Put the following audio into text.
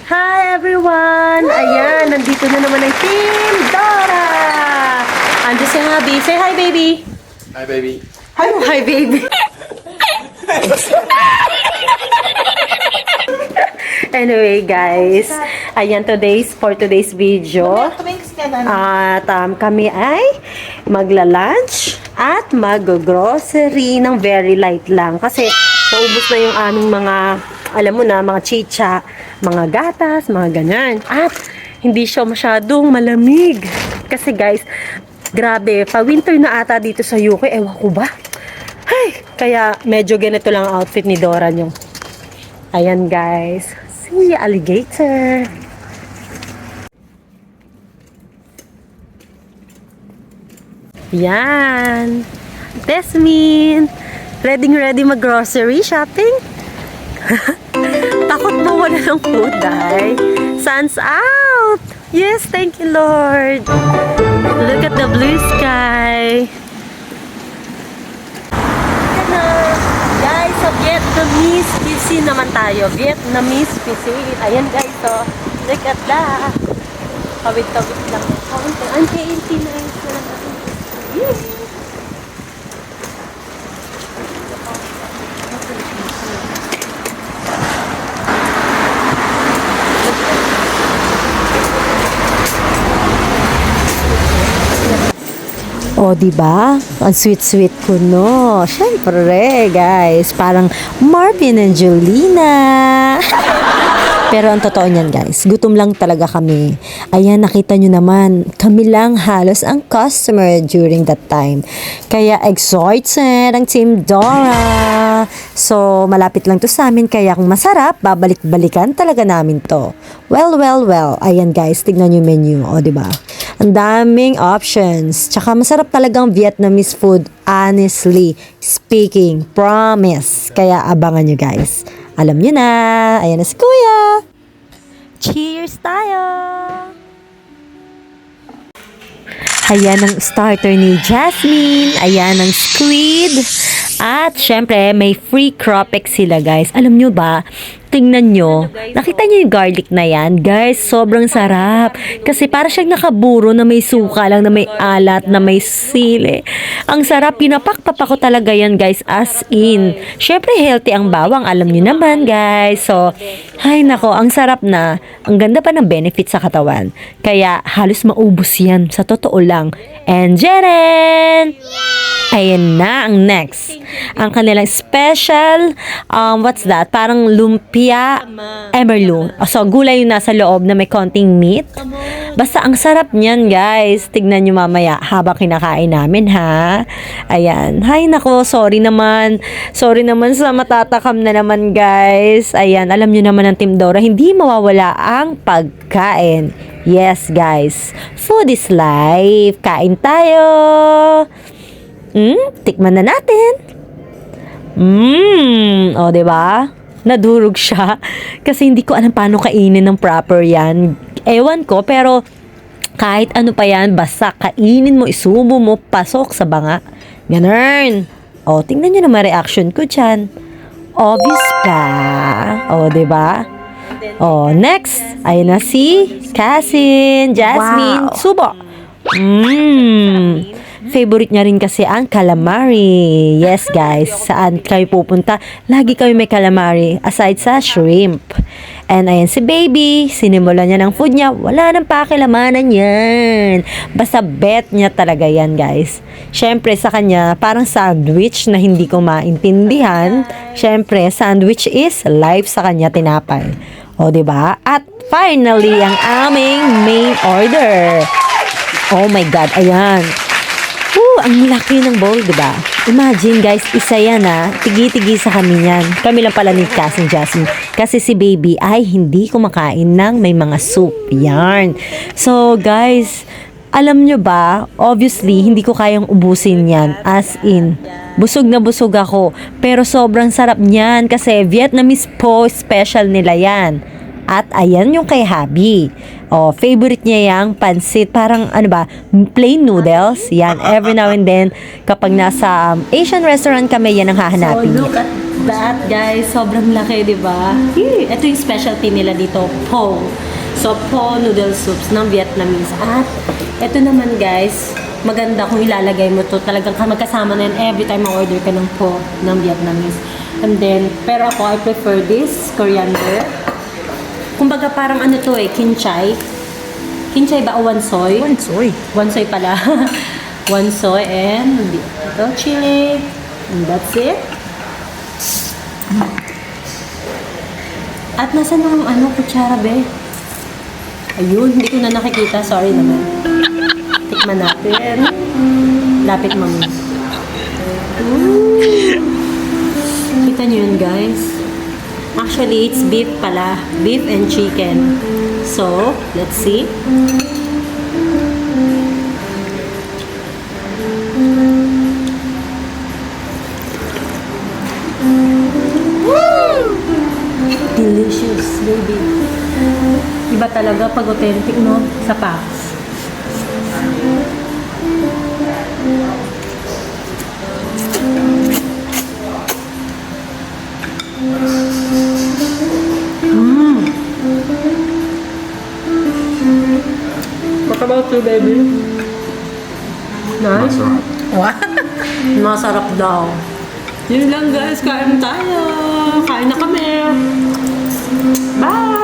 Hi everyone! Ayan, nandito na naman ang Team Dora! Andiyan si Habi. Say hi, baby! Hi, baby. Hi, baby! Anyway, guys. Ayan, for today's video. At kami ay magla-lunch at mag-grocery ng very light lang. Kasi naubos na yung aming mga, alam mo na, mga chicha, mga gatas, mga ganyan. At hindi siya masyadong malamig. Kasi guys, grabe, pa-winter na ata dito sa UK. Ewan ko ba? Ay, kaya medyo ganito lang ang outfit ni Dora nyo. Ayan guys. See, alligator. Yan. Desmin. Ready mag-grocery shopping? Takot mawala ng food, ay. Sun's out. Yes, thank you, Lord. Look at the blue sky. Guys, sa Vietnamese cuisine naman tayo. Vietnamese cuisine. Ayan guys, so look at that. Kawit-kawit lang. Ang 89 na lang. Yes. O, diba? Ang sweet-sweet ko, no? Siyempre, guys. Parang Marvin and Julina. Pero ang totoo niyan, guys, gutom lang talaga kami. Ayan, nakita nyo naman, kami lang halos ang customer during that time. Kaya excited ang Team Dora. So, malapit lang to sa amin, kaya kung masarap, babalik-balikan talaga namin to. Well. Ayan, guys, tignan nyo yung menu. O, diba? Ang daming options. Tsaka masarap talagang Vietnamese food, honestly speaking. Promise. Kaya abangan nyo, guys. Alam nyo na. Ayan na si Kuya. Cheers tayo! Ayan ang starter ni Jasmine. Ayan ang squid. At syempre, may free cropek sila, guys. Alam nyo ba, tingnan nyo. Nakita nyo yung garlic na yan? Guys, sobrang sarap. Kasi para siyang nakaburo na may suka lang, na may alat, na may sili. Ang sarap. Pinapak-papak ko talaga yan, guys. As in. Syempre, healthy ang bawang. Alam nyo naman, guys. So, ay nako, ang sarap na. Ang ganda pa ng benefit sa katawan. Kaya, halos maubos yan. Sa totoo lang. And Jeren! Ayan na ang next. Ang kanilang special, what's that? Parang lumpia emerlu. So, gulay yung nasa loob na may konting meat. Basta ang sarap niyan, guys. Tignan nyo mamaya habang kinakain namin, ha? Ayan. Hay nako, sorry naman. Sorry naman sa matatakam na naman, guys. Ayan, alam nyo naman ng Team Dora, hindi mawawala ang pagkain. Yes, guys. Food is life. Kain tayo. Tikman na natin. O, diba? Nadurog siya. Kasi hindi ko alam paano kainin ng proper yan. Ewan ko, pero kahit ano pa yan, basta kainin mo, isubo mo, pasok sa banga. Ganun. O, tingnan nyo naman reaction ko dyan. Obvious pa. O, diba? O, next. Ayun na si Cassin, Jasmine, Wow. subo. Favorite niya rin kasi ang calamari. Yes, guys. Saan kayo pupunta? Lagi kayo may calamari. Aside sa shrimp. And ayan si baby. Sinimulan niya ng food niya. Wala nang pakilamanan yan. Basta bet niya talaga yan, guys. Siyempre, sa kanya, parang sandwich na hindi ko maintindihan. Siyempre, sandwich is life sa kanya, tinapay. O, diba? At finally, ang aming main order. Oh my God, ayan. Ang laki ng bowl, diba? Imagine, guys, isa yan, tigi-tigi sa kami yan. Kami lang pala ni Cassie Jasmine. Kasi si baby ay hindi kumakain ng may mga soup. Yarn. So, guys, alam nyo ba, obviously, hindi ko kayang ubusin yan. As in, busog na busog ako. Pero sobrang sarap niyan kasi Vietnamese po, special nila yan. At ayan yung kay Habi. O, favorite niya yung pansit. Parang, ano ba, plain noodles. Yan, every now and then, kapag nasa Asian restaurant kami, yan ang hahanapin niya. that, guys? Sobrang laki, di ba? Ito yung specialty nila dito, po. So, po noodle soups ng Vietnamese. At ito naman, guys, maganda kung ilalagay mo to. Talagang magkasama na yan every time ma-order ka ng po ng Vietnamese. And then, pero ako, I prefer this, coriander. Kumbaga parang ano to kinchay. Kinchay ba o wansoy? Wansoy. Wansoy pala. Wansoy and ito, chili. And that's it. At nasa na ang kutsara, be? Ayun, hindi ko na nakikita. Sorry naman. Tikman natin. Lapit, mami. Kita nyo yun, guys. Actually, it's beef pala. Beef and chicken. So, let's see. Delicious, baby. Iba talaga pag authentic, no? Sa packs. What about you, baby? Nice? Masarap. What? Masarap daw. Yun lang, guys. Kain tayo. Kain na kami. Bye!